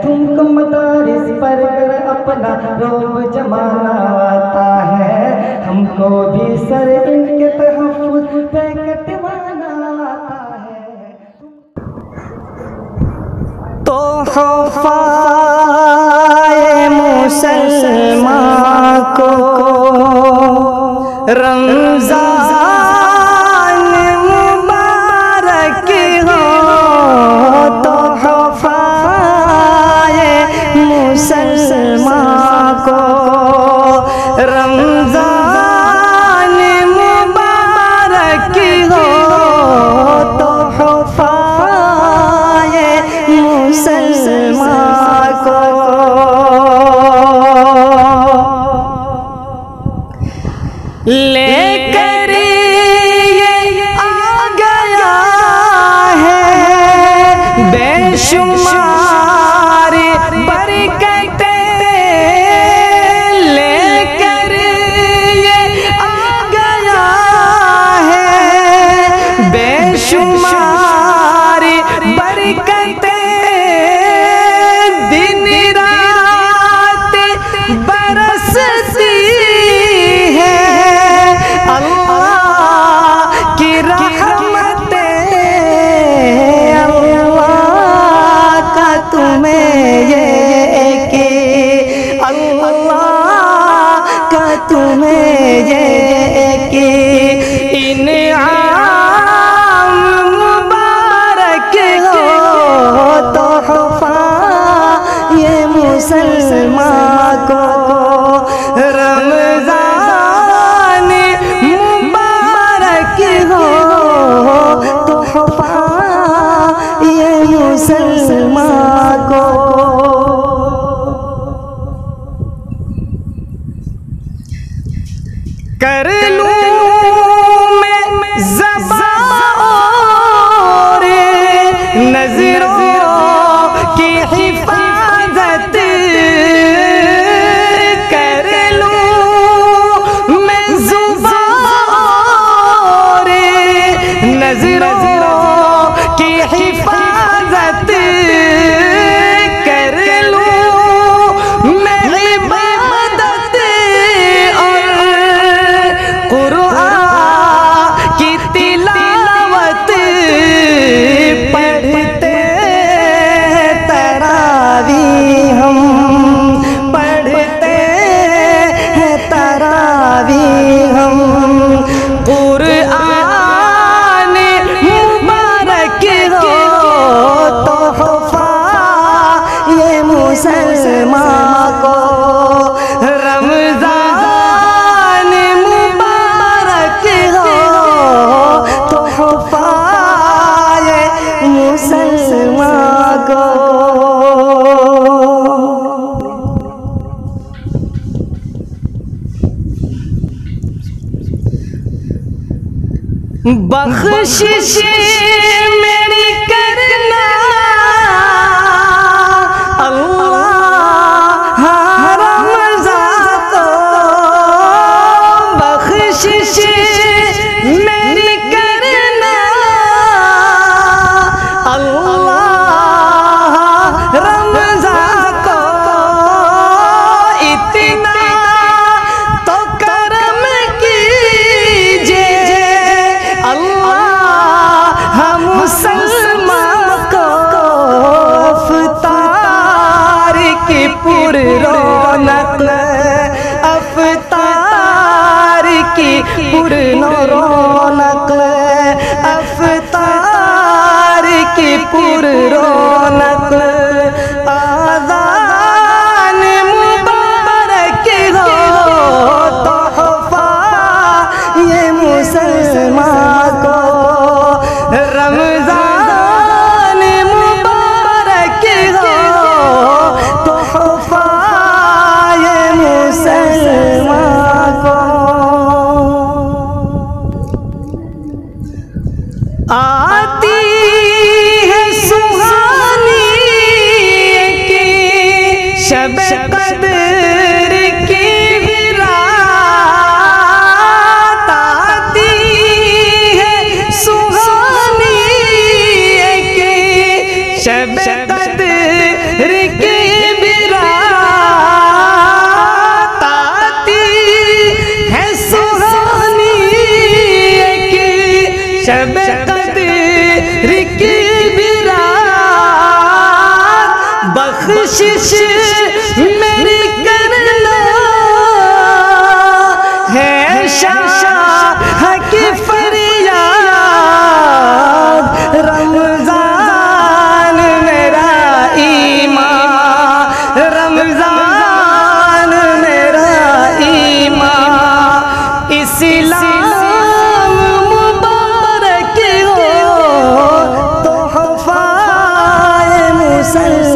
तुमको मदारिस पर कर अपना रोब जमाना आता है, हमको भी सर इनके तहफ़्फ़ुज़ पे कटवाना आता है। तो खौफ़ाए मुसलमान को रमज़ान मुबारक हो, तो खौफ़ाए मुसलमान को रमज़ान मुबारक हो, तो खौफ़ाए मुसलमान को। लेकर ये आ गया है बेशुमार बरकतें, लेकर ये आ गया है बेशुमार बरकतें, दिन रात बरसती है अल्लाह की रहमतें। अल्लाह का तुम्हें ये कि अल्लाह का तुम्हें ये कि इनाम मुबारक हो, तोहफा ये मुसलमान को रमज़ान मुबारक हो, तोहफा ये मुसलमान को। कर लूं मैं ज़बा और नज़रों की हिफाजत, कर लूं मैं ज़ुबा और नज़रों की हिफाजत, कर लूं मैं इबादत और कुरान की तिलावत, पढ़ते तरावीह हम, पढ़ते हैं तरावीह हम, कुरान मुबारक हो, तोहफा ये मुसलमान को रमज़ान मुबारक हो, तोहफा ये मुसलमान को। बख्शिश मेरी करना अल्लाह रमज़ान को, बख्शिश मेरी करना अल्लाह रमज़ान को, इतना तो करम कीजिए अल्लाह मुसलमान को, अफ्तार की पुर रौनक, अफ्तार की पुर रौनक, अफ्तार की पुर रौनक, आज़ान मुबारक हो, तोहफा ये मुसलमान को रमज़ान मुबारक हो, तोहफा ये मुसलमान को। आती है सुहानी की शब कदर की भी रात, आती है सुहानी की शब कदर की बख्शिश मेरी करना है शाह की फरियाद। रमजान मेरा ईमान, रमजान मेरा ईमान, इस्लाम मुबारक हो तोहफाए मुसलमान।